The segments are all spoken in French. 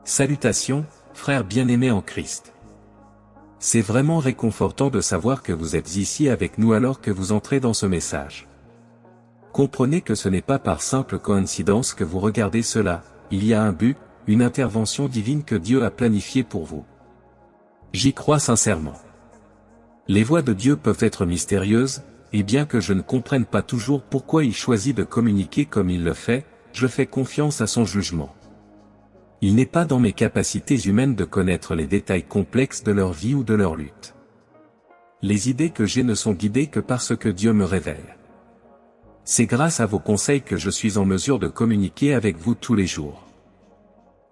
Salutations, frères bien-aimés en Christ. C'est vraiment réconfortant de savoir que vous êtes ici avec nous alors que vous entrez dans ce message. Comprenez que ce n'est pas par simple coïncidence que vous regardez cela, il y a un but, une intervention divine que Dieu a planifiée pour vous. J'y crois sincèrement. Les voies de Dieu peuvent être mystérieuses, et bien que je ne comprenne pas toujours pourquoi il choisit de communiquer comme il le fait, je fais confiance à son jugement. Il n'est pas dans mes capacités humaines de connaître les détails complexes de leur vie ou de leur lutte. Les idées que j'ai ne sont guidées que par ce que Dieu me révèle. C'est grâce à vos conseils que je suis en mesure de communiquer avec vous tous les jours.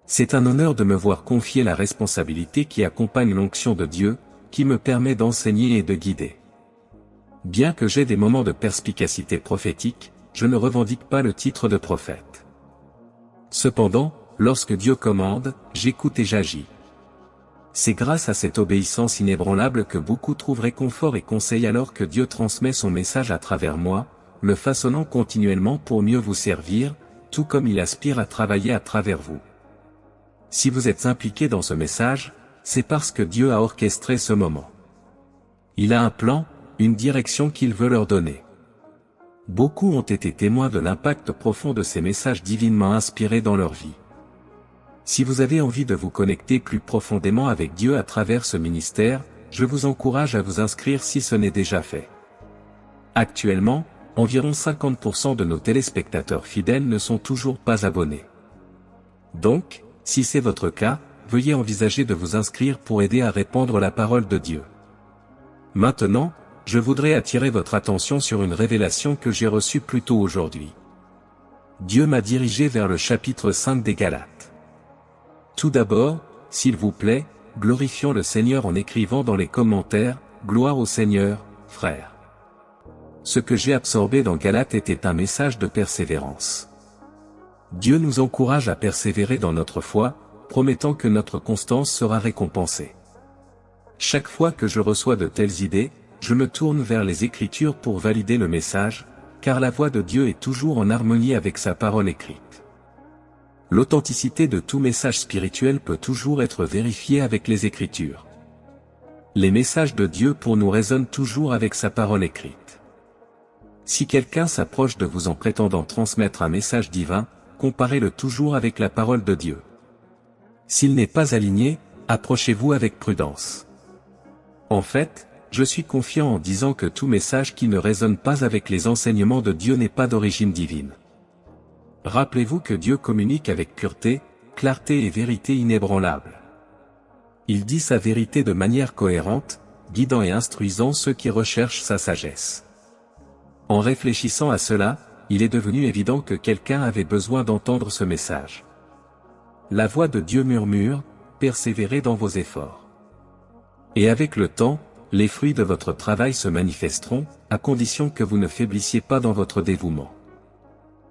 C'est un honneur de me voir confier la responsabilité qui accompagne l'onction de Dieu, qui me permet d'enseigner et de guider. Bien que j'aie des moments de perspicacité prophétique, je ne revendique pas le titre de prophète. Cependant, lorsque Dieu commande, j'écoute et j'agis. C'est grâce à cette obéissance inébranlable que beaucoup trouvent réconfort et conseil alors que Dieu transmet son message à travers moi, le façonnant continuellement pour mieux vous servir, tout comme il aspire à travailler à travers vous. Si vous êtes impliqué dans ce message, c'est parce que Dieu a orchestré ce moment. Il a un plan, une direction qu'il veut leur donner. Beaucoup ont été témoins de l'impact profond de ces messages divinement inspirés dans leur vie. Si vous avez envie de vous connecter plus profondément avec Dieu à travers ce ministère, je vous encourage à vous inscrire si ce n'est déjà fait. Actuellement, environ 50% de nos téléspectateurs fidèles ne sont toujours pas abonnés. Donc, si c'est votre cas, veuillez envisager de vous inscrire pour aider à répandre la parole de Dieu. Maintenant, je voudrais attirer votre attention sur une révélation que j'ai reçue plus tôt aujourd'hui. Dieu m'a dirigé vers le chapitre 5 des Galates. Tout d'abord, s'il vous plaît, glorifions le Seigneur en écrivant dans les commentaires, « Gloire au Seigneur, frères ». Ce que j'ai absorbé dans Galates était un message de persévérance. Dieu nous encourage à persévérer dans notre foi, promettant que notre constance sera récompensée. Chaque fois que je reçois de telles idées, je me tourne vers les Écritures pour valider le message, car la voix de Dieu est toujours en harmonie avec sa parole écrite. L'authenticité de tout message spirituel peut toujours être vérifiée avec les Écritures. Les messages de Dieu pour nous résonnent toujours avec sa parole écrite. Si quelqu'un s'approche de vous en prétendant transmettre un message divin, comparez-le toujours avec la parole de Dieu. S'il n'est pas aligné, approchez-vous avec prudence. En fait, je suis confiant en disant que tout message qui ne résonne pas avec les enseignements de Dieu n'est pas d'origine divine. Rappelez-vous que Dieu communique avec pureté, clarté et vérité inébranlable. Il dit sa vérité de manière cohérente, guidant et instruisant ceux qui recherchent sa sagesse. En réfléchissant à cela, il est devenu évident que quelqu'un avait besoin d'entendre ce message. La voix de Dieu murmure, « Persévérez dans vos efforts. » Et avec le temps, les fruits de votre travail se manifesteront, à condition que vous ne faiblissiez pas dans votre dévouement.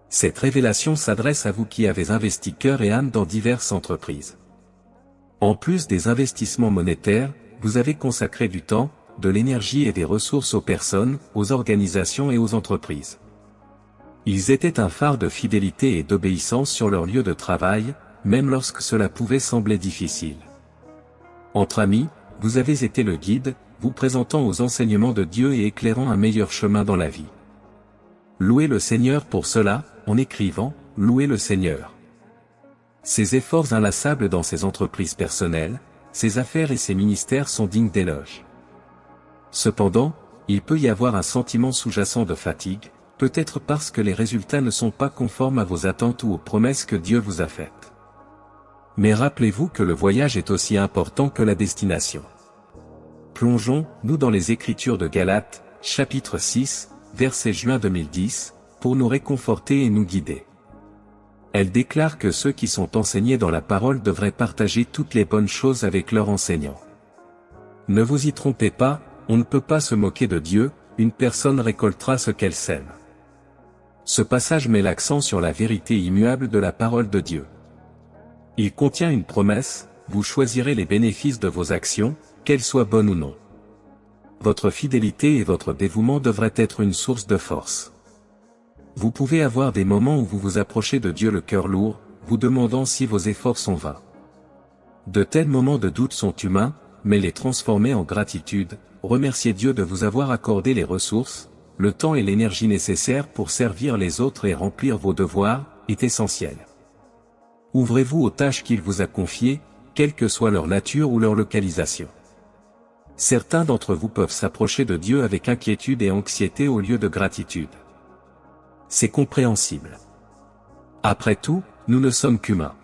Cette révélation s'adresse à vous qui avez investi cœur et âme dans diverses entreprises. En plus des investissements monétaires, vous avez consacré du temps, de l'énergie et des ressources aux personnes, aux organisations et aux entreprises. Ils étaient un phare de fidélité et d'obéissance sur leur lieu de travail, même lorsque cela pouvait sembler difficile. Entre amis, vous avez été le guide, vous présentant aux enseignements de Dieu et éclairant un meilleur chemin dans la vie. Louez le Seigneur pour cela, en écrivant « Louez le Seigneur ». Ses efforts inlassables dans ses entreprises personnelles, ses affaires et ses ministères sont dignes d'éloge. Cependant, il peut y avoir un sentiment sous-jacent de fatigue, peut-être parce que les résultats ne sont pas conformes à vos attentes ou aux promesses que Dieu vous a faites. Mais rappelez-vous que le voyage est aussi important que la destination. Plongeons-nous dans les Écritures de Galates, chapitre 6, verset juin 2010, pour nous réconforter et nous guider. Elle déclare que ceux qui sont enseignés dans la parole devraient partager toutes les bonnes choses avec leurs enseignants. Ne vous y trompez pas, on ne peut pas se moquer de Dieu, une personne récoltera ce qu'elle sème. Ce passage met l'accent sur la vérité immuable de la parole de Dieu. Il contient une promesse, vous choisirez les bénéfices de vos actions, qu'elles soient bonnes ou non. Votre fidélité et votre dévouement devraient être une source de force. Vous pouvez avoir des moments où vous vous approchez de Dieu le cœur lourd, vous demandant si vos efforts sont vains. De tels moments de doute sont humains, mais les transformer en gratitude, remercier Dieu de vous avoir accordé les ressources, le temps et l'énergie nécessaires pour servir les autres et remplir vos devoirs, est essentiel. Ouvrez-vous aux tâches qu'il vous a confiées, quelle que soit leur nature ou leur localisation. Certains d'entre vous peuvent s'approcher de Dieu avec inquiétude et anxiété au lieu de gratitude. C'est compréhensible. Après tout, nous ne sommes qu'humains.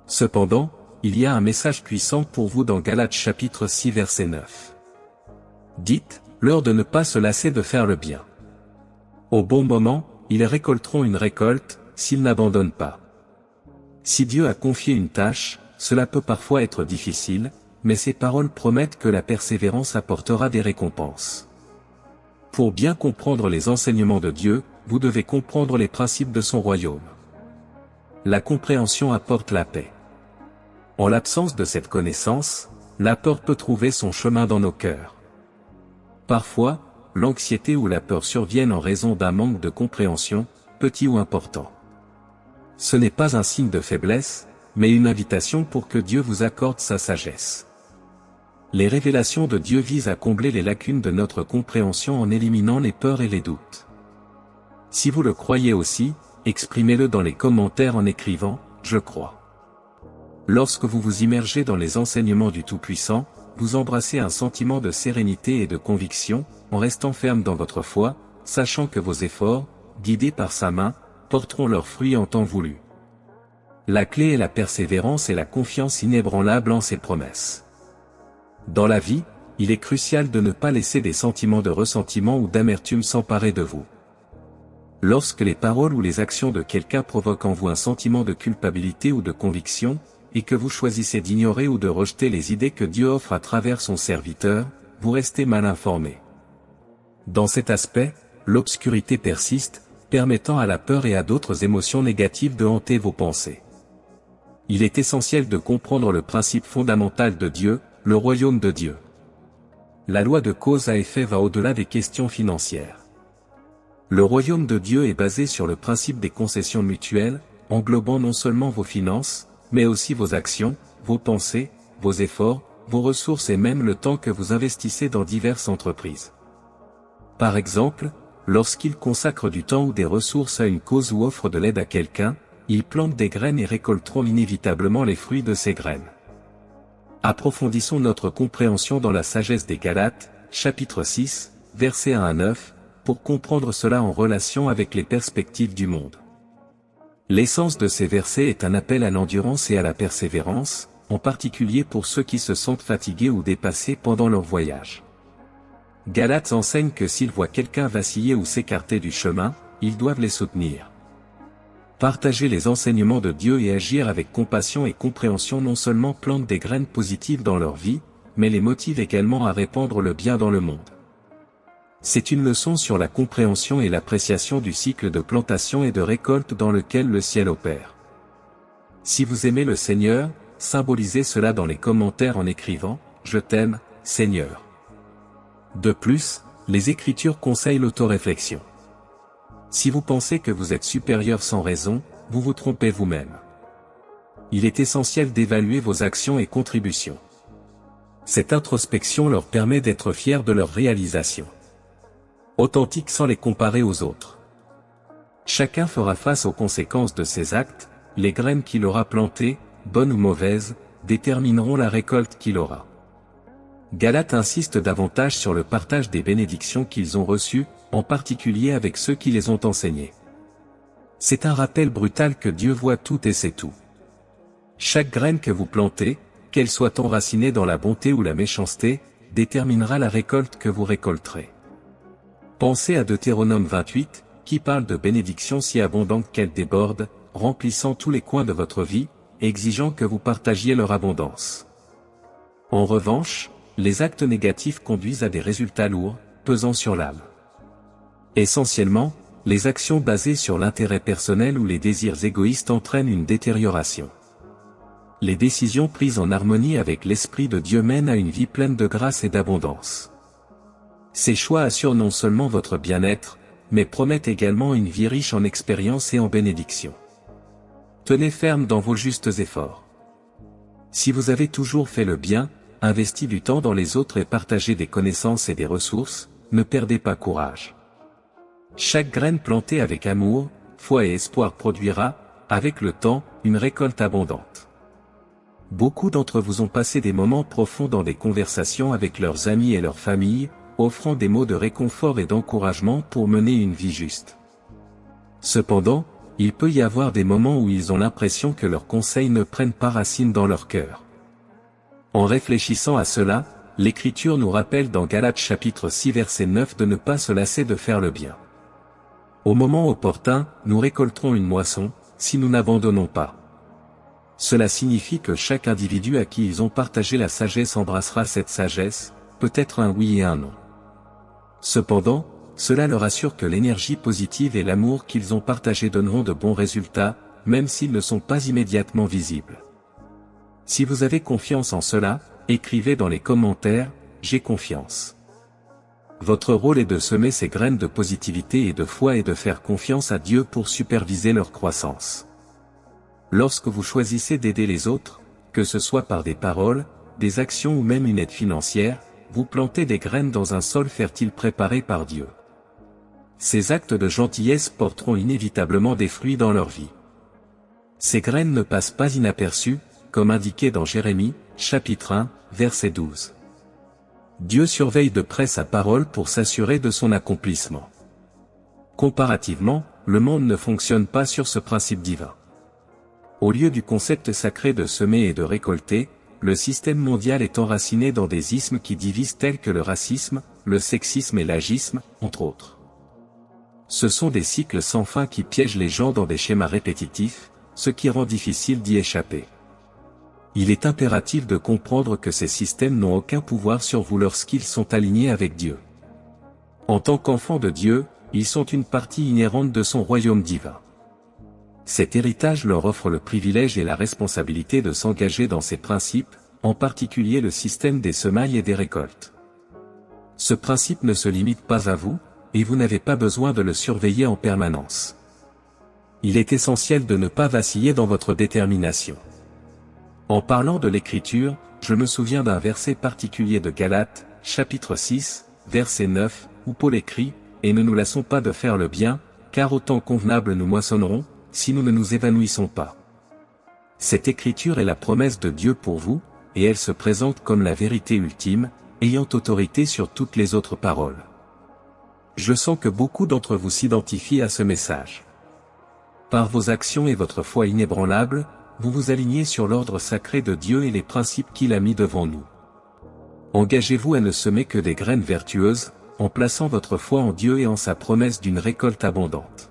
Cependant, il y a un message puissant pour vous dans Galates chapitre 6 verset 9. Dites, l'heure de ne pas se lasser de faire le bien. Au bon moment, ils récolteront une récolte, s'ils n'abandonnent pas. Si Dieu a confié une tâche, cela peut parfois être difficile, mais ces paroles promettent que la persévérance apportera des récompenses. Pour bien comprendre les enseignements de Dieu, vous devez comprendre les principes de son royaume. La compréhension apporte la paix. En l'absence de cette connaissance, la peur peut trouver son chemin dans nos cœurs. Parfois, l'anxiété ou la peur surviennent en raison d'un manque de compréhension, petit ou important. Ce n'est pas un signe de faiblesse, mais une invitation pour que Dieu vous accorde sa sagesse. Les révélations de Dieu visent à combler les lacunes de notre compréhension en éliminant les peurs et les doutes. Si vous le croyez aussi, exprimez-le dans les commentaires en écrivant « Je crois ». Lorsque vous vous immergez dans les enseignements du Tout-Puissant, vous embrassez un sentiment de sérénité et de conviction, en restant ferme dans votre foi, sachant que vos efforts, guidés par sa main, porteront leurs fruits en temps voulu. La clé est la persévérance et la confiance inébranlable en ses promesses. Dans la vie, il est crucial de ne pas laisser des sentiments de ressentiment ou d'amertume s'emparer de vous. Lorsque les paroles ou les actions de quelqu'un provoquent en vous un sentiment de culpabilité ou de conviction, et que vous choisissez d'ignorer ou de rejeter les idées que Dieu offre à travers son serviteur, vous restez mal informé. Dans cet aspect, l'obscurité persiste, permettant à la peur et à d'autres émotions négatives de hanter vos pensées. Il est essentiel de comprendre le principe fondamental de Dieu, le royaume de Dieu. La loi de cause à effet va au-delà des questions financières. Le royaume de Dieu est basé sur le principe des concessions mutuelles, englobant non seulement vos finances, mais aussi vos actions, vos pensées, vos efforts, vos ressources et même le temps que vous investissez dans diverses entreprises. Par exemple, lorsqu'ils consacrent du temps ou des ressources à une cause ou offrent de l'aide à quelqu'un, ils plantent des graines et récolteront inévitablement les fruits de ces graines. Approfondissons notre compréhension dans la sagesse des Galates, chapitre 6, versets 1 à 9, pour comprendre cela en relation avec les perspectives du monde. L'essence de ces versets est un appel à l'endurance et à la persévérance, en particulier pour ceux qui se sentent fatigués ou dépassés pendant leur voyage. Galates enseigne que s'ils voient quelqu'un vaciller ou s'écarter du chemin, ils doivent les soutenir. Partager les enseignements de Dieu et agir avec compassion et compréhension non seulement plante des graines positives dans leur vie, mais les motive également à répandre le bien dans le monde. C'est une leçon sur la compréhension et l'appréciation du cycle de plantation et de récolte dans lequel le ciel opère. Si vous aimez le Seigneur, symbolisez cela dans les commentaires en écrivant « Je t'aime, Seigneur ». De plus, les Écritures conseillent l'autoréflexion. Si vous pensez que vous êtes supérieur sans raison, vous vous trompez vous-même. Il est essentiel d'évaluer vos actions et contributions. Cette introspection leur permet d'être fiers de leurs réalisations. Authentiques sans les comparer aux autres. Chacun fera face aux conséquences de ses actes, les graines qu'il aura plantées, bonnes ou mauvaises, détermineront la récolte qu'il aura. Galates insiste davantage sur le partage des bénédictions qu'ils ont reçues, en particulier avec ceux qui les ont enseignées. C'est un rappel brutal que Dieu voit tout et sait tout. Chaque graine que vous plantez, qu'elle soit enracinée dans la bonté ou la méchanceté, déterminera la récolte que vous récolterez. Pensez à Deutéronome 28, qui parle de bénédictions si abondantes qu'elles débordent, remplissant tous les coins de votre vie, exigeant que vous partagiez leur abondance. En revanche, les actes négatifs conduisent à des résultats lourds, pesant sur l'âme. Essentiellement, les actions basées sur l'intérêt personnel ou les désirs égoïstes entraînent une détérioration. Les décisions prises en harmonie avec l'Esprit de Dieu mènent à une vie pleine de grâce et d'abondance. Ces choix assurent non seulement votre bien-être, mais promettent également une vie riche en expériences et en bénédictions. Tenez ferme dans vos justes efforts. Si vous avez toujours fait le bien, investi du temps dans les autres et partagé des connaissances et des ressources, ne perdez pas courage. Chaque graine plantée avec amour, foi et espoir produira, avec le temps, une récolte abondante. Beaucoup d'entre vous ont passé des moments profonds dans des conversations avec leurs amis et leurs familles, offrant des mots de réconfort et d'encouragement pour mener une vie juste. Cependant, il peut y avoir des moments où ils ont l'impression que leurs conseils ne prennent pas racine dans leur cœur. En réfléchissant à cela, l'Écriture nous rappelle dans Galates chapitre 6 verset 9 de ne pas se lasser de faire le bien. Au moment opportun, nous récolterons une moisson, si nous n'abandonnons pas. Cela signifie que chaque individu à qui ils ont partagé la sagesse embrassera cette sagesse, peut-être un oui et un non. Cependant, cela leur assure que l'énergie positive et l'amour qu'ils ont partagé donneront de bons résultats, même s'ils ne sont pas immédiatement visibles. Si vous avez confiance en cela, écrivez dans les commentaires « J'ai confiance ». Votre rôle est de semer ces graines de positivité et de foi et de faire confiance à Dieu pour superviser leur croissance. Lorsque vous choisissez d'aider les autres, que ce soit par des paroles, des actions ou même une aide financière, vous plantez des graines dans un sol fertile préparé par Dieu. Ces actes de gentillesse porteront inévitablement des fruits dans leur vie. Ces graines ne passent pas inaperçues, comme indiqué dans Jérémie, chapitre 1, verset 12. Dieu surveille de près sa parole pour s'assurer de son accomplissement. Comparativement, le monde ne fonctionne pas sur ce principe divin. Au lieu du concept sacré de semer et de récolter, le système mondial est enraciné dans des ismes qui divisent tels que le racisme, le sexisme et l'agisme, entre autres. Ce sont des cycles sans fin qui piègent les gens dans des schémas répétitifs, ce qui rend difficile d'y échapper. Il est impératif de comprendre que ces systèmes n'ont aucun pouvoir sur vous lorsqu'ils sont alignés avec Dieu. En tant qu'enfants de Dieu, ils sont une partie inhérente de son royaume divin. Cet héritage leur offre le privilège et la responsabilité de s'engager dans ces principes, en particulier le système des semailles et des récoltes. Ce principe ne se limite pas à vous, et vous n'avez pas besoin de le surveiller en permanence. Il est essentiel de ne pas vaciller dans votre détermination. En parlant de l'Écriture, je me souviens d'un verset particulier de Galates, chapitre 6, verset 9, où Paul écrit « Et ne nous lassons pas de faire le bien, car au temps convenable nous moissonnerons, si nous ne nous évanouissons pas. » Cette Écriture est la promesse de Dieu pour vous, et elle se présente comme la vérité ultime, ayant autorité sur toutes les autres paroles. Je sens que beaucoup d'entre vous s'identifient à ce message. Par vos actions et votre foi inébranlable, vous vous alignez sur l'ordre sacré de Dieu et les principes qu'il a mis devant nous. Engagez-vous à ne semer que des graines vertueuses, en plaçant votre foi en Dieu et en sa promesse d'une récolte abondante.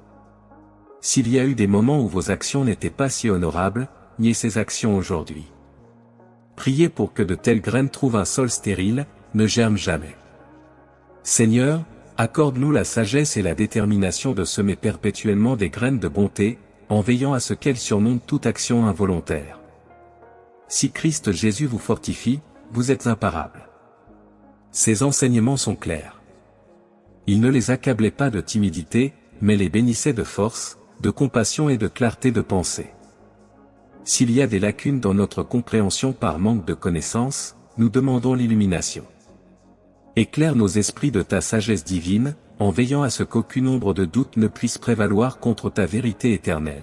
S'il y a eu des moments où vos actions n'étaient pas si honorables, niez ces actions aujourd'hui. Priez pour que de telles graines trouvent un sol stérile, ne germent jamais. Seigneur, accorde-nous la sagesse et la détermination de semer perpétuellement des graines de bonté, en veillant à ce qu'elles surmontent toute action involontaire. Si Christ Jésus vous fortifie, vous êtes imparables. Ses enseignements sont clairs. Il ne les accablait pas de timidité, mais les bénissait de force, de compassion et de clarté de pensée. S'il y a des lacunes dans notre compréhension par manque de connaissance, nous demandons l'illumination. Éclaire nos esprits de ta sagesse divine, en veillant à ce qu'aucune ombre de doute ne puisse prévaloir contre ta vérité éternelle.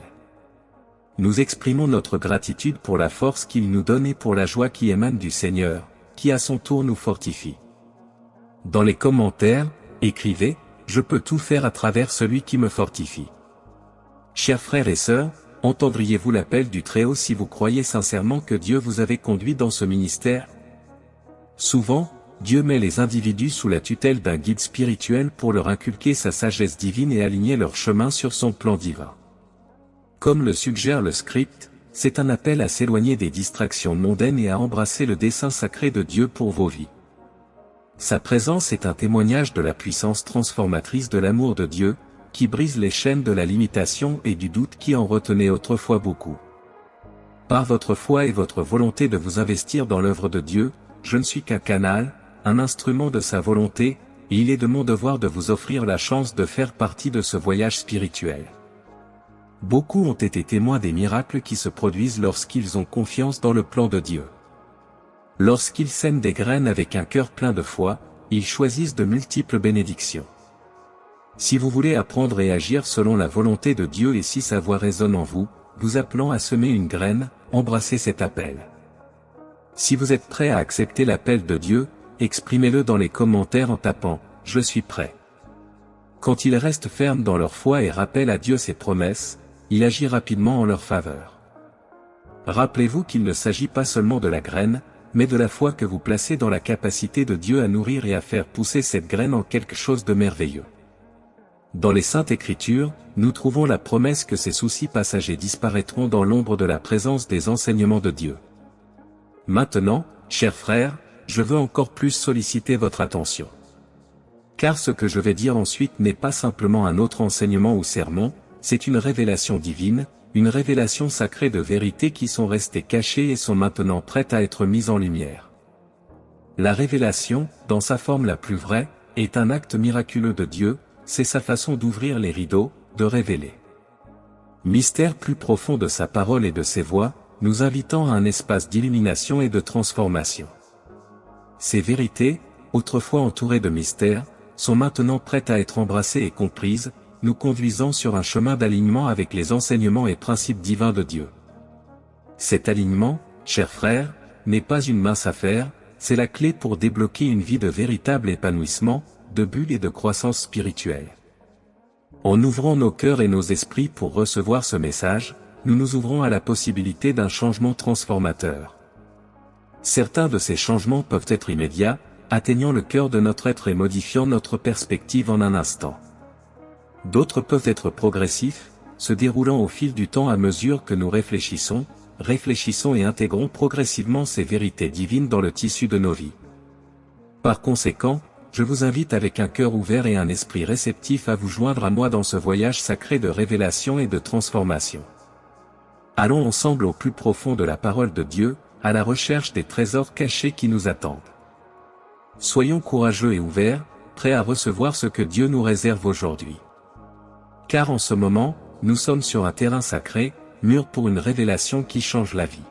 Nous exprimons notre gratitude pour la force qu'il nous donne et pour la joie qui émane du Seigneur, qui à son tour nous fortifie. Dans les commentaires, écrivez « Je peux tout faire à travers celui qui me fortifie ». Chers frères et sœurs, entendriez-vous l'appel du Très-Haut si vous croyez sincèrement que Dieu vous avait conduit dans ce ministère? Souvent, Dieu met les individus sous la tutelle d'un guide spirituel pour leur inculquer sa sagesse divine et aligner leur chemin sur son plan divin. Comme le suggère le script, c'est un appel à s'éloigner des distractions mondaines et à embrasser le dessein sacré de Dieu pour vos vies. Sa présence est un témoignage de la puissance transformatrice de l'amour de Dieu, qui brise les chaînes de la limitation et du doute qui en retenaient autrefois beaucoup. Par votre foi et votre volonté de vous investir dans l'œuvre de Dieu, je ne suis qu'un canal, un instrument de sa volonté, et il est de mon devoir de vous offrir la chance de faire partie de ce voyage spirituel. Beaucoup ont été témoins des miracles qui se produisent lorsqu'ils ont confiance dans le plan de Dieu. Lorsqu'ils sèment des graines avec un cœur plein de foi, ils choisissent de multiples bénédictions. Si vous voulez apprendre et agir selon la volonté de Dieu et si sa voix résonne en vous, vous appelant à semer une graine, embrassez cet appel. Si vous êtes prêt à accepter l'appel de Dieu, exprimez-le dans les commentaires en tapant « Je suis prêt ». Quand ils restent fermes dans leur foi et rappellent à Dieu ses promesses, il agit rapidement en leur faveur. Rappelez-vous qu'il ne s'agit pas seulement de la graine, mais de la foi que vous placez dans la capacité de Dieu à nourrir et à faire pousser cette graine en quelque chose de merveilleux. Dans les Saintes Écritures, nous trouvons la promesse que ces soucis passagers disparaîtront dans l'ombre de la présence des enseignements de Dieu. Maintenant, chers frères, je veux encore plus solliciter votre attention. Car ce que je vais dire ensuite n'est pas simplement un autre enseignement ou sermon, c'est une révélation divine, une révélation sacrée de vérités qui sont restées cachées et sont maintenant prêtes à être mises en lumière. La révélation, dans sa forme la plus vraie, est un acte miraculeux de Dieu, c'est sa façon d'ouvrir les rideaux, de révéler. Mystère plus profond de sa parole et de ses voix, nous invitant à un espace d'illumination et de transformation. Ces vérités, autrefois entourées de mystères, sont maintenant prêtes à être embrassées et comprises, nous conduisant sur un chemin d'alignement avec les enseignements et principes divins de Dieu. Cet alignement, chers frères, n'est pas une mince affaire, c'est la clé pour débloquer une vie de véritable épanouissement, de bulle et de croissance spirituelle. En ouvrant nos cœurs et nos esprits pour recevoir ce message, nous nous ouvrons à la possibilité d'un changement transformateur. Certains de ces changements peuvent être immédiats, atteignant le cœur de notre être et modifiant notre perspective en un instant. D'autres peuvent être progressifs, se déroulant au fil du temps à mesure que nous réfléchissons et intégrons progressivement ces vérités divines dans le tissu de nos vies. Par conséquent, je vous invite avec un cœur ouvert et un esprit réceptif à vous joindre à moi dans ce voyage sacré de révélation et de transformation. Allons ensemble au plus profond de la parole de Dieu, à la recherche des trésors cachés qui nous attendent. Soyons courageux et ouverts, prêts à recevoir ce que Dieu nous réserve aujourd'hui. Car en ce moment, nous sommes sur un terrain sacré, mûr pour une révélation qui change la vie.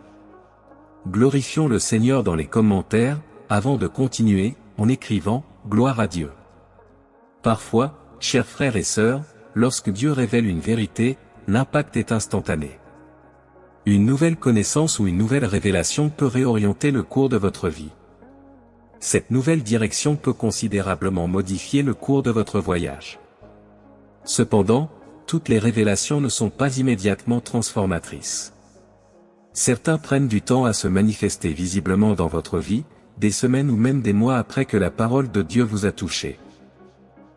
Glorifions le Seigneur dans les commentaires, avant de continuer, en écrivant « Gloire à Dieu ». Parfois, chers frères et sœurs, lorsque Dieu révèle une vérité, l'impact est instantané. Une nouvelle connaissance ou une nouvelle révélation peut réorienter le cours de votre vie. Cette nouvelle direction peut considérablement modifier le cours de votre voyage. Cependant, toutes les révélations ne sont pas immédiatement transformatrices. Certains prennent du temps à se manifester visiblement dans votre vie, des semaines ou même des mois après que la parole de Dieu vous a touché.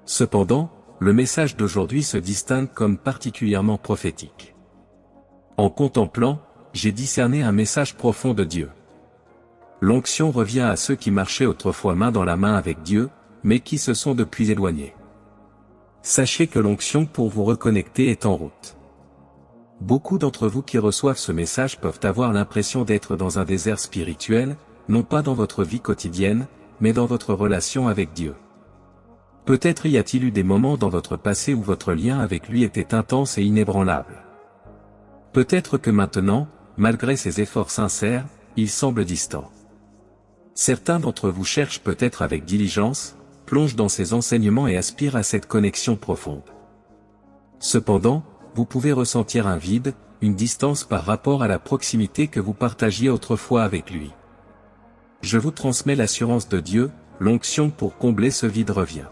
Cependant, le message d'aujourd'hui se distingue comme particulièrement prophétique. En contemplant, j'ai discerné un message profond de Dieu. L'onction revient à ceux qui marchaient autrefois main dans la main avec Dieu, mais qui se sont depuis éloignés. Sachez que l'onction pour vous reconnecter est en route. Beaucoup d'entre vous qui reçoivent ce message peuvent avoir l'impression d'être dans un désert spirituel, non pas dans votre vie quotidienne, mais dans votre relation avec Dieu. Peut-être y a-t-il eu des moments dans votre passé où votre lien avec lui était intense et inébranlable. Peut-être que maintenant, malgré ces efforts sincères, il semble distant. Certains d'entre vous cherchent peut-être avec diligence, plongent dans ces enseignements et aspirent à cette connexion profonde. Cependant, vous pouvez ressentir un vide, une distance par rapport à la proximité que vous partagiez autrefois avec lui. Je vous transmets l'assurance de Dieu, l'onction pour combler ce vide revient.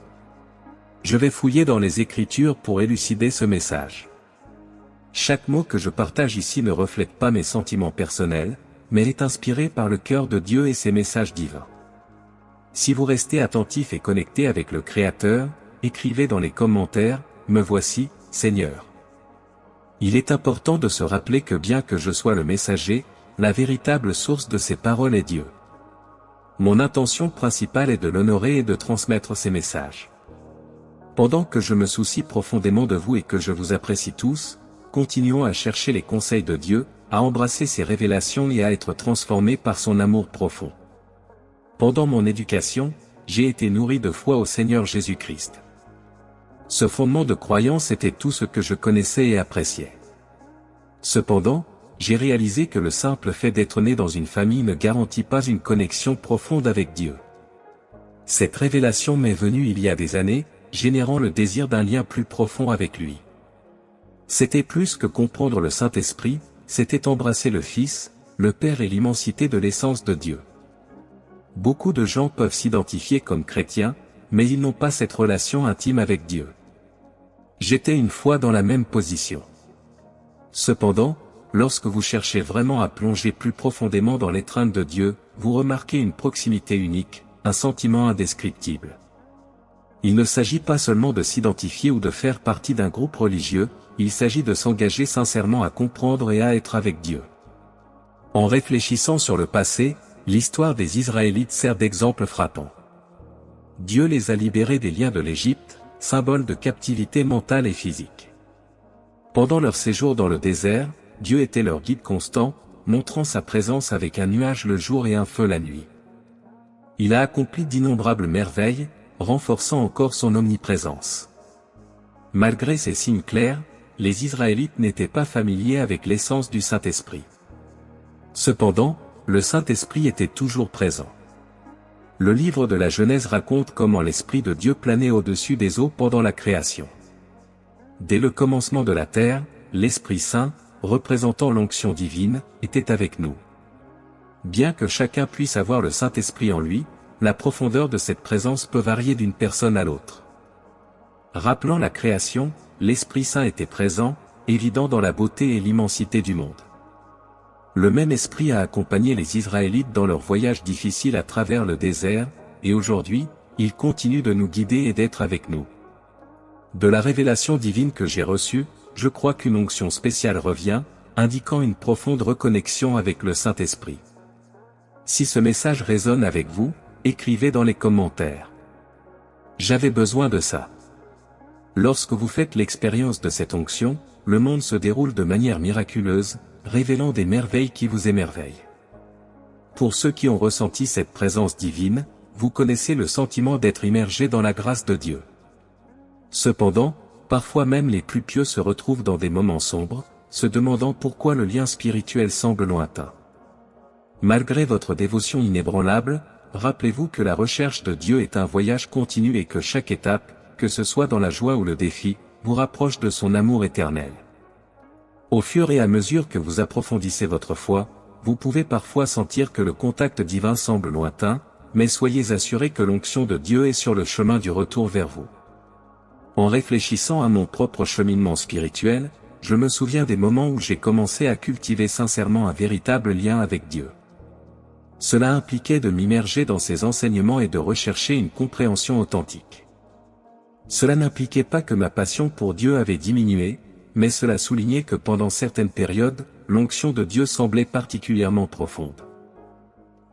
Je vais fouiller dans les Écritures pour élucider ce message. Chaque mot que je partage ici ne reflète pas mes sentiments personnels, mais est inspiré par le cœur de Dieu et ses messages divins. Si vous restez attentif et connecté avec le Créateur, écrivez dans les commentaires, « Me voici, Seigneur ». Il est important de se rappeler que bien que je sois le messager, la véritable source de ces paroles est Dieu. Mon intention principale est de l'honorer et de transmettre ses messages. Pendant que je me soucie profondément de vous et que je vous apprécie tous, continuons à chercher les conseils de Dieu, à embrasser ses révélations et à être transformés par son amour profond. Pendant mon éducation, j'ai été nourri de foi au Seigneur Jésus-Christ. Ce fondement de croyance était tout ce que je connaissais et appréciais. Cependant, j'ai réalisé que le simple fait d'être né dans une famille ne garantit pas une connexion profonde avec Dieu. Cette révélation m'est venue il y a des années, générant le désir d'un lien plus profond avec lui. C'était plus que comprendre le Saint-Esprit, c'était embrasser le Fils, le Père et l'immensité de l'essence de Dieu. Beaucoup de gens peuvent s'identifier comme chrétiens, mais ils n'ont pas cette relation intime avec Dieu. J'étais une fois dans la même position. Cependant, lorsque vous cherchez vraiment à plonger plus profondément dans l'étreinte de Dieu, vous remarquez une proximité unique, un sentiment indescriptible. Il ne s'agit pas seulement de s'identifier ou de faire partie d'un groupe religieux, il s'agit de s'engager sincèrement à comprendre et à être avec Dieu. En réfléchissant sur le passé, l'histoire des Israélites sert d'exemple frappant. Dieu les a libérés des liens de l'Égypte, symbole de captivité mentale et physique. Pendant leur séjour dans le désert, Dieu était leur guide constant, montrant sa présence avec un nuage le jour et un feu la nuit. Il a accompli d'innombrables merveilles, renforçant encore son omniprésence. Malgré ces signes clairs, les Israélites n'étaient pas familiers avec l'essence du Saint-Esprit. Cependant, le Saint-Esprit était toujours présent. Le livre de la Genèse raconte comment l'Esprit de Dieu planait au-dessus des eaux pendant la création. Dès le commencement de la terre, l'Esprit Saint, représentant l'onction divine, était avec nous. Bien que chacun puisse avoir le Saint-Esprit en lui, la profondeur de cette présence peut varier d'une personne à l'autre. Rappelant la création, l'Esprit Saint était présent, évident dans la beauté et l'immensité du monde. Le même Esprit a accompagné les Israélites dans leur voyage difficile à travers le désert, et aujourd'hui, il continue de nous guider et d'être avec nous. De la révélation divine que j'ai reçue, je crois qu'une onction spéciale revient, indiquant une profonde reconnexion avec le Saint-Esprit. Si ce message résonne avec vous, écrivez dans les commentaires. J'avais besoin de ça. Lorsque vous faites l'expérience de cette onction, le monde se déroule de manière miraculeuse, révélant des merveilles qui vous émerveillent. Pour ceux qui ont ressenti cette présence divine, vous connaissez le sentiment d'être immergé dans la grâce de Dieu. Cependant, parfois même les plus pieux se retrouvent dans des moments sombres, se demandant pourquoi le lien spirituel semble lointain. Malgré votre dévotion inébranlable, rappelez-vous que la recherche de Dieu est un voyage continu et que chaque étape, que ce soit dans la joie ou le défi, vous rapproche de son amour éternel. Au fur et à mesure que vous approfondissez votre foi, vous pouvez parfois sentir que le contact divin semble lointain, mais soyez assurés que l'onction de Dieu est sur le chemin du retour vers vous. En réfléchissant à mon propre cheminement spirituel, je me souviens des moments où j'ai commencé à cultiver sincèrement un véritable lien avec Dieu. Cela impliquait de m'immerger dans ses enseignements et de rechercher une compréhension authentique. Cela n'impliquait pas que ma passion pour Dieu avait diminué, mais cela soulignait que pendant certaines périodes, l'onction de Dieu semblait particulièrement profonde.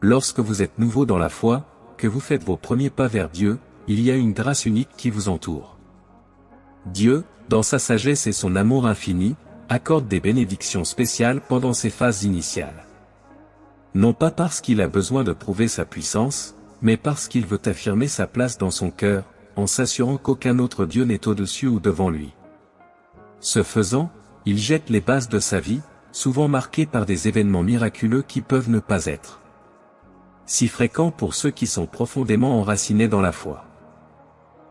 Lorsque vous êtes nouveau dans la foi, que vous faites vos premiers pas vers Dieu, il y a une grâce unique qui vous entoure. Dieu, dans sa sagesse et son amour infini, accorde des bénédictions spéciales pendant ces phases initiales. Non pas parce qu'il a besoin de prouver sa puissance, mais parce qu'il veut affirmer sa place dans son cœur, en s'assurant qu'aucun autre Dieu n'est au-dessus ou devant lui. Ce faisant, il jette les bases de sa vie, souvent marquées par des événements miraculeux qui peuvent ne pas être si fréquents pour ceux qui sont profondément enracinés dans la foi.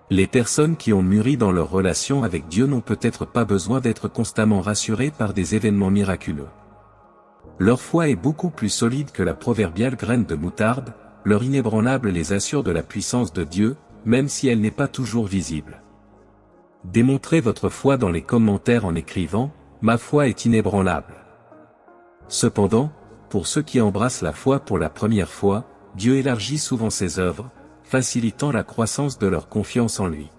Les personnes qui ont mûri dans leur relation avec Dieu n'ont peut-être pas besoin d'être constamment rassurées par des événements miraculeux. Leur foi est beaucoup plus solide que la proverbiale graine de moutarde, leur inébranlable les assure de la puissance de Dieu, même si elle n'est pas toujours visible. Démontrez votre foi dans les commentaires en écrivant « Ma foi est inébranlable ». Cependant, pour ceux qui embrassent la foi pour la première fois, Dieu élargit souvent ses œuvres, facilitant la croissance de leur confiance en lui.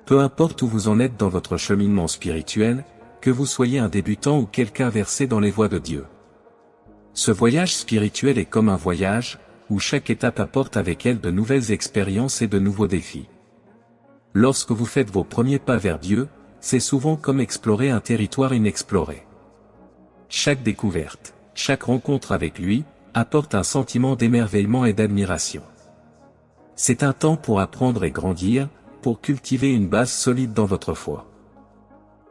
Peu importe où vous en êtes dans votre cheminement spirituel, que vous soyez un débutant ou quelqu'un versé dans les voies de Dieu. Ce voyage spirituel est comme un voyage, où chaque étape apporte avec elle de nouvelles expériences et de nouveaux défis. Lorsque vous faites vos premiers pas vers Dieu, c'est souvent comme explorer un territoire inexploré. Chaque découverte, chaque rencontre avec lui, apporte un sentiment d'émerveillement et d'admiration. C'est un temps pour apprendre et grandir, pour cultiver une base solide dans votre foi.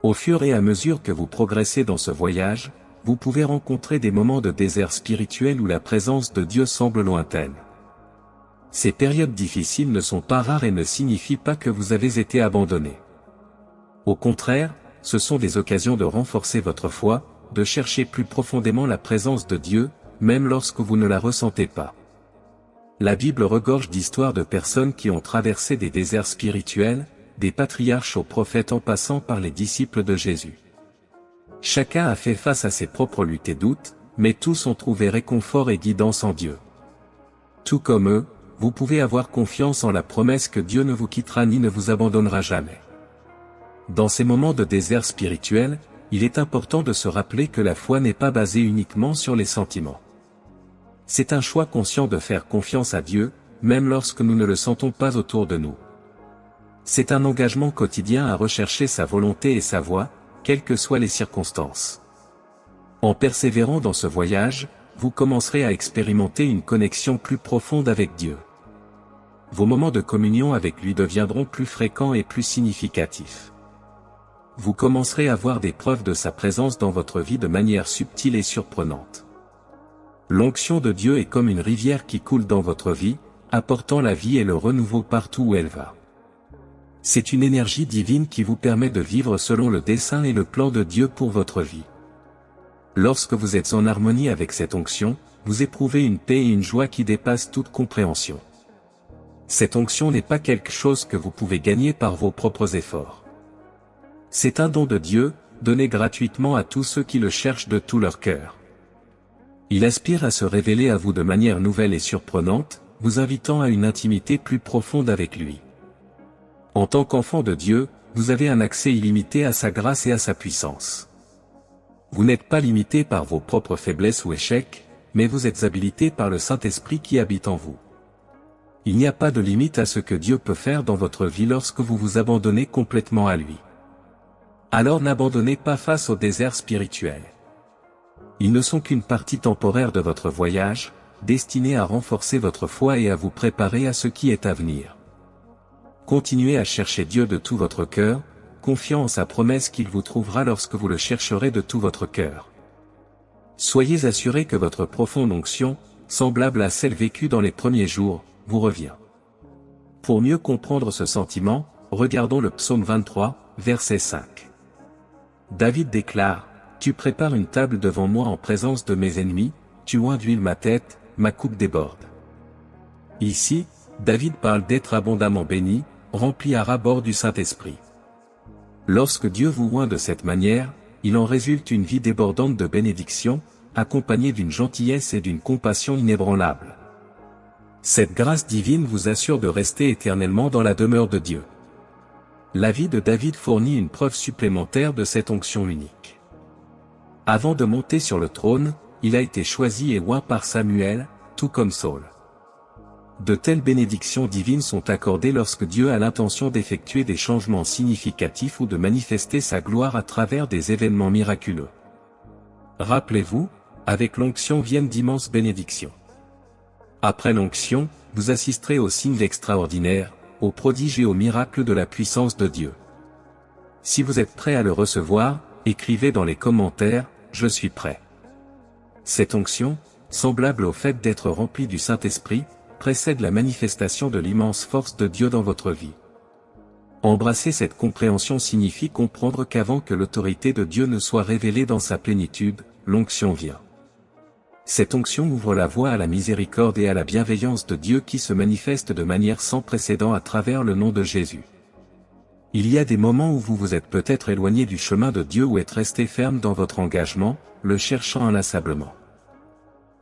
Au fur et à mesure que vous progressez dans ce voyage, vous pouvez rencontrer des moments de désert spirituel où la présence de Dieu semble lointaine. Ces périodes difficiles ne sont pas rares et ne signifient pas que vous avez été abandonné. Au contraire, ce sont des occasions de renforcer votre foi, de chercher plus profondément la présence de Dieu, même lorsque vous ne la ressentez pas. La Bible regorge d'histoires de personnes qui ont traversé des déserts spirituels, des patriarches aux prophètes en passant par les disciples de Jésus. Chacun a fait face à ses propres luttes et doutes, mais tous ont trouvé réconfort et guidance en Dieu. Tout comme eux, vous pouvez avoir confiance en la promesse que Dieu ne vous quittera ni ne vous abandonnera jamais. Dans ces moments de désert spirituel, il est important de se rappeler que la foi n'est pas basée uniquement sur les sentiments. C'est un choix conscient de faire confiance à Dieu, même lorsque nous ne le sentons pas autour de nous. C'est un engagement quotidien à rechercher sa volonté et sa voie, quelles que soient les circonstances. En persévérant dans ce voyage, vous commencerez à expérimenter une connexion plus profonde avec Dieu. Vos moments de communion avec lui deviendront plus fréquents et plus significatifs. Vous commencerez à voir des preuves de sa présence dans votre vie de manière subtile et surprenante. L'onction de Dieu est comme une rivière qui coule dans votre vie, apportant la vie et le renouveau partout où elle va. C'est une énergie divine qui vous permet de vivre selon le dessein et le plan de Dieu pour votre vie. Lorsque vous êtes en harmonie avec cette onction, vous éprouvez une paix et une joie qui dépassent toute compréhension. Cette onction n'est pas quelque chose que vous pouvez gagner par vos propres efforts. C'est un don de Dieu, donné gratuitement à tous ceux qui le cherchent de tout leur cœur. Il aspire à se révéler à vous de manière nouvelle et surprenante, vous invitant à une intimité plus profonde avec lui. En tant qu'enfant de Dieu, vous avez un accès illimité à sa grâce et à sa puissance. Vous n'êtes pas limité par vos propres faiblesses ou échecs, mais vous êtes habilité par le Saint-Esprit qui habite en vous. Il n'y a pas de limite à ce que Dieu peut faire dans votre vie lorsque vous vous abandonnez complètement à lui. Alors n'abandonnez pas face au désert spirituel. Ils ne sont qu'une partie temporaire de votre voyage, destinée à renforcer votre foi et à vous préparer à ce qui est à venir. Continuez à chercher Dieu de tout votre cœur, confiant en sa promesse qu'il vous trouvera lorsque vous le chercherez de tout votre cœur. Soyez assurés que votre profonde onction, semblable à celle vécue dans les premiers jours, vous revient. Pour mieux comprendre ce sentiment, regardons le psaume 23, verset 5. David déclare, « Tu prépares une table devant moi en présence de mes ennemis, tu oins d'huile ma tête, ma coupe déborde. » Ici, David parle d'être abondamment béni, rempli à ras-bord du Saint-Esprit. Lorsque Dieu vous oint de cette manière, il en résulte une vie débordante de bénédictions, accompagnée d'une gentillesse et d'une compassion inébranlables. Cette grâce divine vous assure de rester éternellement dans la demeure de Dieu. La vie de David fournit une preuve supplémentaire de cette onction unique. Avant de monter sur le trône, il a été choisi et oint par Samuel, tout comme Saul. De telles bénédictions divines sont accordées lorsque Dieu a l'intention d'effectuer des changements significatifs ou de manifester sa gloire à travers des événements miraculeux. Rappelez-vous, avec l'onction viennent d'immenses bénédictions. Après l'onction, vous assisterez aux signes extraordinaires, aux prodiges et aux miracles de la puissance de Dieu. Si vous êtes prêt à le recevoir, écrivez dans les commentaires, « Je suis prêt ». Cette onction, semblable au fait d'être rempli du Saint-Esprit, précède la manifestation de l'immense force de Dieu dans votre vie. Embrasser cette compréhension signifie comprendre qu'avant que l'autorité de Dieu ne soit révélée dans sa plénitude, l'onction vient. Cette onction ouvre la voie à la miséricorde et à la bienveillance de Dieu qui se manifeste de manière sans précédent à travers le nom de Jésus. Il y a des moments où vous vous êtes peut-être éloigné du chemin de Dieu ou êtes resté ferme dans votre engagement, le cherchant inlassablement.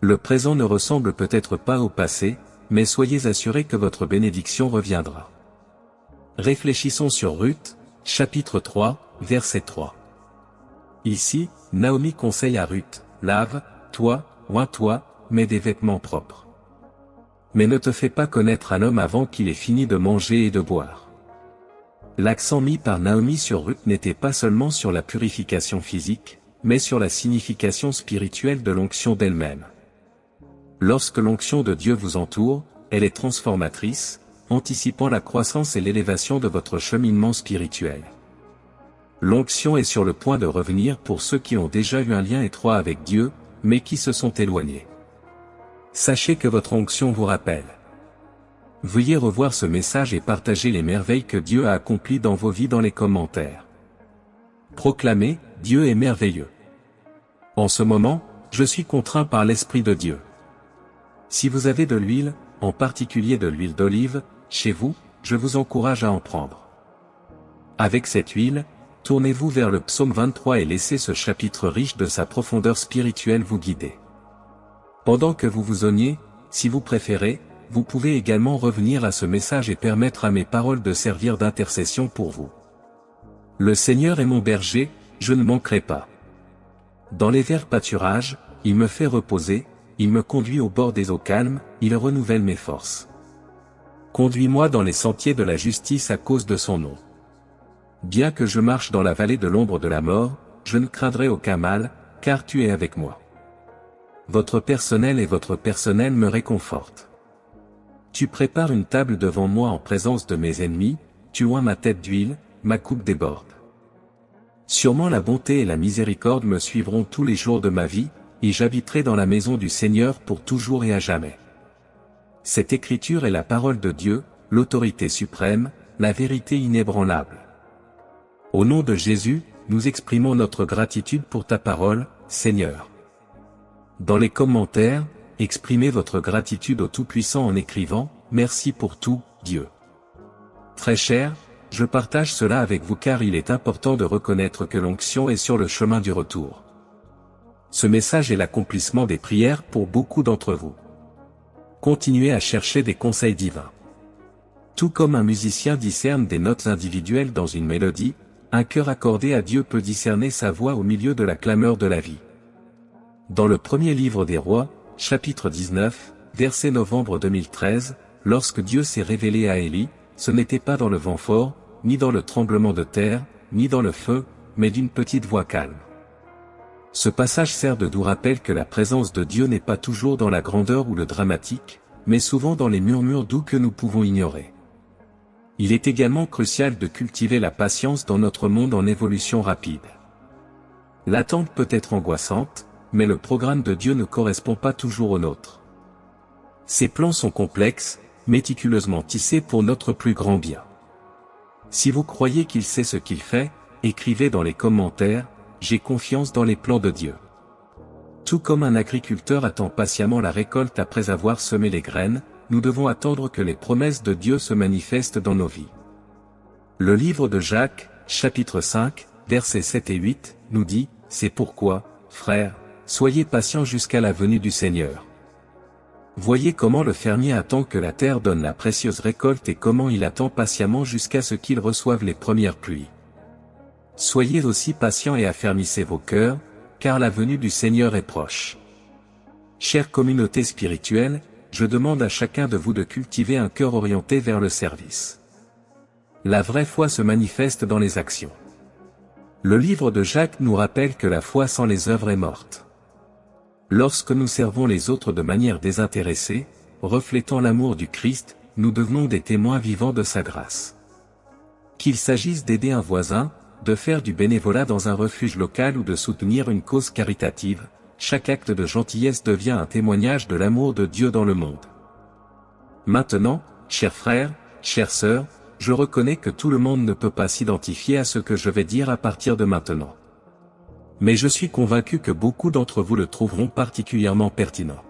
Le présent ne ressemble peut-être pas au passé, mais soyez assurés que votre bénédiction reviendra. Réfléchissons sur Ruth, chapitre 3, verset 3. Ici, Naomi conseille à Ruth, « Lave-toi, oins-toi, mets des vêtements propres. Mais ne te fais pas connaître un homme avant qu'il ait fini de manger et de boire. » L'accent mis par Naomi sur Ruth n'était pas seulement sur la purification physique, mais sur la signification spirituelle de l'onction d'elle-même. Lorsque l'onction de Dieu vous entoure, elle est transformatrice, anticipant la croissance et l'élévation de votre cheminement spirituel. L'onction est sur le point de revenir pour ceux qui ont déjà eu un lien étroit avec Dieu, mais qui se sont éloignés. Sachez que votre onction vous rappelle. Veuillez revoir ce message et partager les merveilles que Dieu a accomplies dans vos vies dans les commentaires. Proclamez, Dieu est merveilleux. En ce moment, je suis contraint par l'Esprit de Dieu. Si vous avez de l'huile, en particulier de l'huile d'olive, chez vous, je vous encourage à en prendre. Avec cette huile, tournez-vous vers le psaume 23 et laissez ce chapitre riche de sa profondeur spirituelle vous guider. Pendant que vous vous oignez, si vous préférez, vous pouvez également revenir à ce message et permettre à mes paroles de servir d'intercession pour vous. Le Seigneur est mon berger, je ne manquerai pas. Dans les verts pâturages, il me fait reposer, il me conduit au bord des eaux calmes, il renouvelle mes forces. Conduis-moi dans les sentiers de la justice à cause de son nom. Bien que je marche dans la vallée de l'ombre de la mort, je ne craindrai aucun mal, car tu es avec moi. Votre personnel et votre personnel me réconfortent. Tu prépares une table devant moi en présence de mes ennemis, tu oins ma tête d'huile, ma coupe déborde. Sûrement la bonté et la miséricorde me suivront tous les jours de ma vie, et j'habiterai dans la maison du Seigneur pour toujours et à jamais. Cette écriture est la parole de Dieu, l'autorité suprême, la vérité inébranlable. Au nom de Jésus, nous exprimons notre gratitude pour ta parole, Seigneur. Dans les commentaires, exprimez votre gratitude au Tout-Puissant en écrivant « Merci pour tout, Dieu ». Très cher, je partage cela avec vous car il est important de reconnaître que l'onction est sur le chemin du retour. Ce message est l'accomplissement des prières pour beaucoup d'entre vous. Continuez à chercher des conseils divins. Tout comme un musicien discerne des notes individuelles dans une mélodie, un cœur accordé à Dieu peut discerner sa voix au milieu de la clameur de la vie. Dans le premier livre des Rois, chapitre 19, verset novembre 2013, lorsque Dieu s'est révélé à Élie, ce n'était pas dans le vent fort, ni dans le tremblement de terre, ni dans le feu, mais d'une petite voix calme. Ce passage sert de doux rappel que la présence de Dieu n'est pas toujours dans la grandeur ou le dramatique, mais souvent dans les murmures doux que nous pouvons ignorer. Il est également crucial de cultiver la patience dans notre monde en évolution rapide. L'attente peut être angoissante, mais le programme de Dieu ne correspond pas toujours au nôtre. Ses plans sont complexes, méticuleusement tissés pour notre plus grand bien. Si vous croyez qu'il sait ce qu'il fait, écrivez dans les commentaires « J'ai confiance dans les plans de Dieu ». Tout comme un agriculteur attend patiemment la récolte après avoir semé les graines, nous devons attendre que les promesses de Dieu se manifestent dans nos vies. Le livre de Jacques, chapitre 5, versets 7 et 8, nous dit « C'est pourquoi, frères, soyez patients jusqu'à la venue du Seigneur. Voyez comment le fermier attend que la terre donne la précieuse récolte et comment il attend patiemment jusqu'à ce qu'il reçoive les premières pluies. Soyez aussi patients et affermissez vos cœurs, car la venue du Seigneur est proche. » Chère communauté spirituelle, je demande à chacun de vous de cultiver un cœur orienté vers le service. La vraie foi se manifeste dans les actions. Le livre de Jacques nous rappelle que la foi sans les œuvres est morte. Lorsque nous servons les autres de manière désintéressée, reflétant l'amour du Christ, nous devenons des témoins vivants de sa grâce. Qu'il s'agisse d'aider un voisin, de faire du bénévolat dans un refuge local ou de soutenir une cause caritative, chaque acte de gentillesse devient un témoignage de l'amour de Dieu dans le monde. Maintenant, chers frères, chères sœurs, je reconnais que tout le monde ne peut pas s'identifier à ce que je vais dire à partir de maintenant. Mais je suis convaincu que beaucoup d'entre vous le trouveront particulièrement pertinent.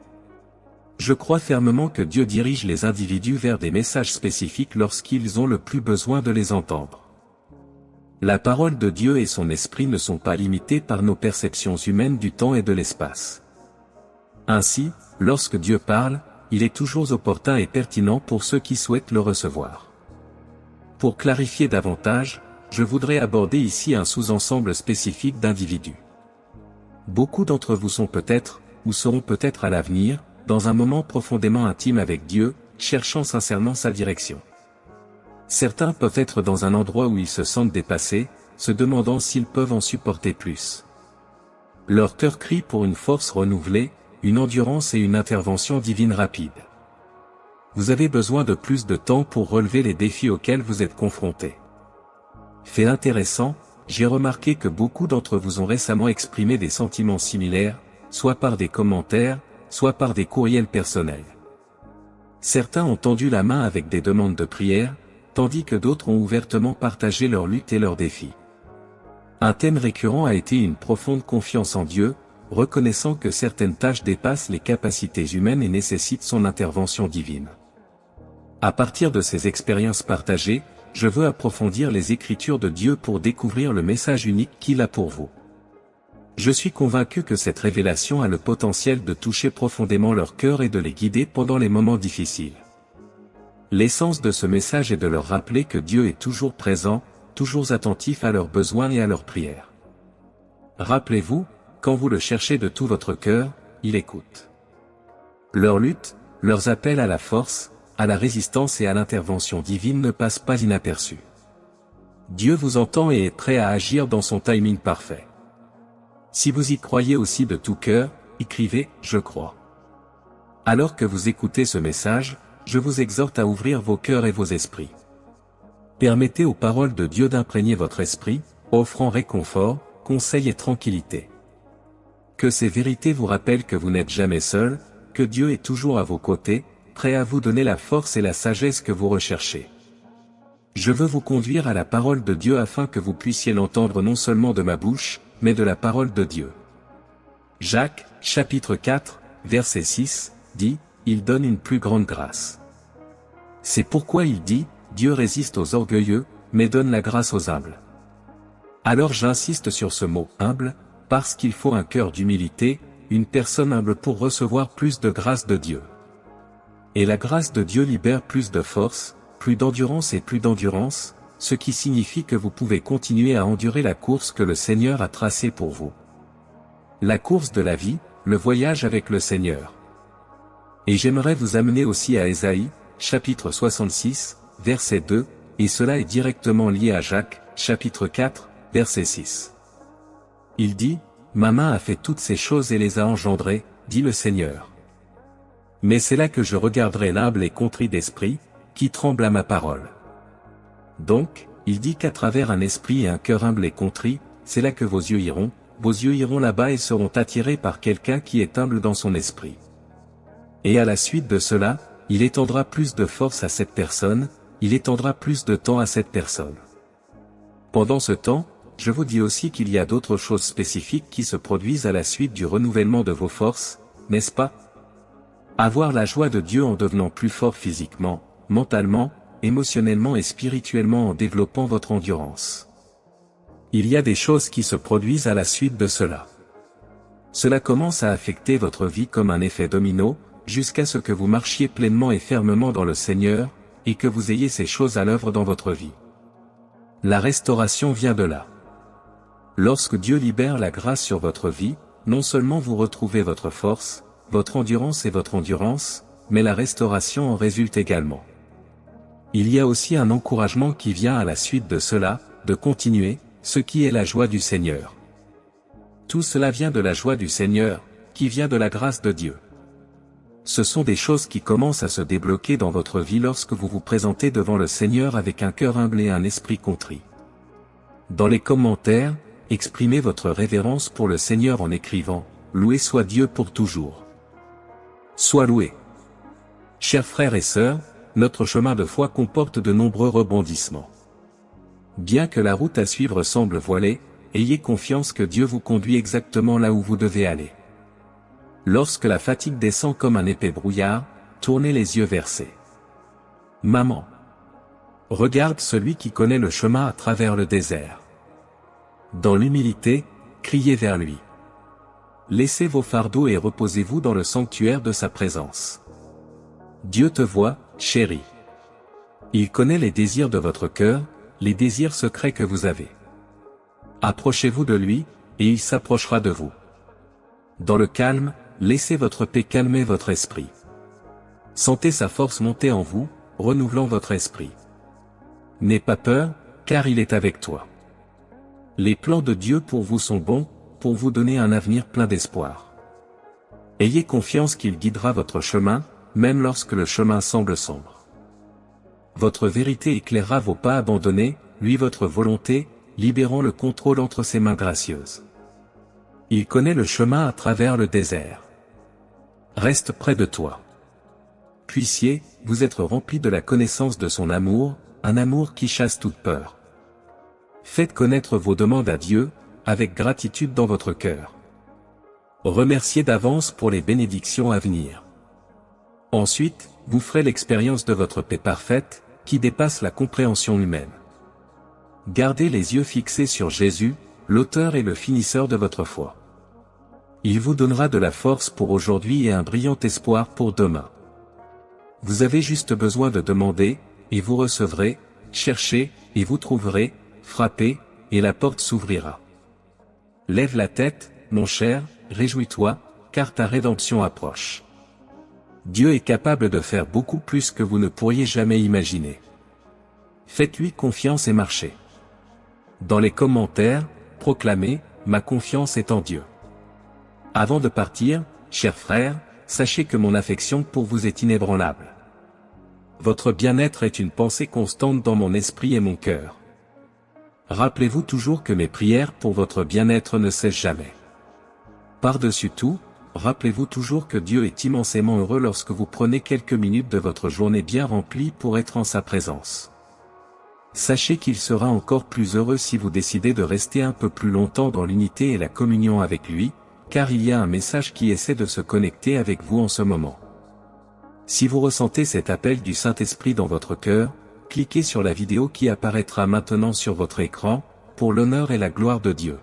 Je crois fermement que Dieu dirige les individus vers des messages spécifiques lorsqu'ils ont le plus besoin de les entendre. La parole de Dieu et son esprit ne sont pas limités par nos perceptions humaines du temps et de l'espace. Ainsi, lorsque Dieu parle, il est toujours opportun et pertinent pour ceux qui souhaitent le recevoir. Pour clarifier davantage, je voudrais aborder ici un sous-ensemble spécifique d'individus. Beaucoup d'entre vous sont peut-être, ou seront peut-être à l'avenir, dans un moment profondément intime avec Dieu, cherchant sincèrement sa direction. Certains peuvent être dans un endroit où ils se sentent dépassés, se demandant s'ils peuvent en supporter plus. Leur cœur crie pour une force renouvelée, une endurance et une intervention divine rapide. Vous avez besoin de plus de temps pour relever les défis auxquels vous êtes confrontés. Fait intéressant, j'ai remarqué que beaucoup d'entre vous ont récemment exprimé des sentiments similaires, soit par des commentaires, soit par des courriels personnels. Certains ont tendu la main avec des demandes de prière, tandis que d'autres ont ouvertement partagé leurs luttes et leurs défis. Un thème récurrent a été une profonde confiance en Dieu, reconnaissant que certaines tâches dépassent les capacités humaines et nécessitent son intervention divine. À partir de ces expériences partagées, je veux approfondir les Écritures de Dieu pour découvrir le message unique qu'il a pour vous. Je suis convaincu que cette révélation a le potentiel de toucher profondément leur cœur et de les guider pendant les moments difficiles. L'essence de ce message est de leur rappeler que Dieu est toujours présent, toujours attentif à leurs besoins et à leurs prières. Rappelez-vous, quand vous le cherchez de tout votre cœur, il écoute. Leurs luttes, leurs appels à la force, à la résistance et à l'intervention divine ne passent pas inaperçus. Dieu vous entend et est prêt à agir dans son timing parfait. Si vous y croyez aussi de tout cœur, écrivez « Je crois ». Alors que vous écoutez ce message, je vous exhorte à ouvrir vos cœurs et vos esprits. Permettez aux paroles de Dieu d'imprégner votre esprit, offrant réconfort, conseil et tranquillité. Que ces vérités vous rappellent que vous n'êtes jamais seul, que Dieu est toujours à vos côtés, prêt à vous donner la force et la sagesse que vous recherchez. Je veux vous conduire à la parole de Dieu afin que vous puissiez l'entendre non seulement de ma bouche, mais de la parole de Dieu. Jacques, chapitre 4, verset 6, dit, « Il donne une plus grande grâce. » C'est pourquoi il dit, « Dieu résiste aux orgueilleux, mais donne la grâce aux humbles. » Alors j'insiste sur ce mot « humble », parce qu'il faut un cœur d'humilité, une personne humble pour recevoir plus de grâce de Dieu. Et la grâce de Dieu libère plus de force, plus d'endurance et plus d'endurance, ce qui signifie que vous pouvez continuer à endurer la course que le Seigneur a tracée pour vous. La course de la vie, le voyage avec le Seigneur. Et j'aimerais vous amener aussi à Ésaïe, chapitre 66, verset 2, et cela est directement lié à Jacques, chapitre 4, verset 6. Il dit, « Ma main a fait toutes ces choses et les a engendrées, dit le Seigneur. Mais c'est là que je regarderai l'humble et contrit d'esprit, qui tremble à ma parole. » Donc, il dit qu'à travers un esprit et un cœur humble et contrit, c'est là que vos yeux iront là-bas et seront attirés par quelqu'un qui est humble dans son esprit. Et à la suite de cela, il étendra plus de force à cette personne, il étendra plus de temps à cette personne. Pendant ce temps, je vous dis aussi qu'il y a d'autres choses spécifiques qui se produisent à la suite du renouvellement de vos forces, n'est-ce pas? Avoir la joie de Dieu en devenant plus fort physiquement, mentalement, émotionnellement et spirituellement en développant votre endurance. Il y a des choses qui se produisent à la suite de cela. Cela commence à affecter votre vie comme un effet domino, jusqu'à ce que vous marchiez pleinement et fermement dans le Seigneur, et que vous ayez ces choses à l'œuvre dans votre vie. La restauration vient de là. Lorsque Dieu libère la grâce sur votre vie, non seulement vous retrouvez votre force, votre endurance et votre endurance, mais la restauration en résulte également. Il y a aussi un encouragement qui vient à la suite de cela, de continuer, ce qui est la joie du Seigneur. Tout cela vient de la joie du Seigneur, qui vient de la grâce de Dieu. Ce sont des choses qui commencent à se débloquer dans votre vie lorsque vous vous présentez devant le Seigneur avec un cœur humble et un esprit contrit. Dans les commentaires, exprimez votre révérence pour le Seigneur en écrivant « Loué soit Dieu pour toujours ». Sois loué. Chers frères et sœurs, notre chemin de foi comporte de nombreux rebondissements. Bien que la route à suivre semble voilée, ayez confiance que Dieu vous conduit exactement là où vous devez aller. Lorsque la fatigue descend comme un épais brouillard, tournez les yeux versés. Maman. Regarde celui qui connaît le chemin à travers le désert. Dans l'humilité, criez vers lui. Laissez vos fardeaux et reposez-vous dans le sanctuaire de sa présence. Dieu te voit, chérie. Il connaît les désirs de votre cœur, les désirs secrets que vous avez. Approchez-vous de lui, et il s'approchera de vous. Dans le calme, laissez votre paix calmer votre esprit. Sentez sa force monter en vous, renouvelant votre esprit. N'aie pas peur, car il est avec toi. Les plans de Dieu pour vous sont bons, pour vous donner un avenir plein d'espoir. Ayez confiance qu'il guidera votre chemin, même lorsque le chemin semble sombre. Votre vérité éclairera vos pas abandonnés, lui votre volonté, libérant le contrôle entre ses mains gracieuses. Il connaît le chemin à travers le désert. Reste près de toi. Puissiez, vous être remplis de la connaissance de son amour, un amour qui chasse toute peur. Faites connaître vos demandes à Dieu, avec gratitude dans votre cœur. Remerciez d'avance pour les bénédictions à venir. Ensuite, vous ferez l'expérience de votre paix parfaite, qui dépasse la compréhension humaine. Gardez les yeux fixés sur Jésus, l'auteur et le finisseur de votre foi. Il vous donnera de la force pour aujourd'hui et un brillant espoir pour demain. Vous avez juste besoin de demander, et vous recevrez, cherchez, et vous trouverez, frappez, et la porte s'ouvrira. Lève la tête, mon cher, réjouis-toi, car ta rédemption approche. Dieu est capable de faire beaucoup plus que vous ne pourriez jamais imaginer. Faites-lui confiance et marchez. Dans les commentaires, proclamez, ma confiance est en Dieu. Avant de partir, chers frères, sachez que mon affection pour vous est inébranlable. Votre bien-être est une pensée constante dans mon esprit et mon cœur. Rappelez-vous toujours que mes prières pour votre bien-être ne cessent jamais. Par-dessus tout, rappelez-vous toujours que Dieu est immensément heureux lorsque vous prenez quelques minutes de votre journée bien remplie pour être en sa présence. Sachez qu'il sera encore plus heureux si vous décidez de rester un peu plus longtemps dans l'unité et la communion avec lui, car il y a un message qui essaie de se connecter avec vous en ce moment. Si vous ressentez cet appel du Saint-Esprit dans votre cœur, cliquez sur la vidéo qui apparaîtra maintenant sur votre écran, pour l'honneur et la gloire de Dieu.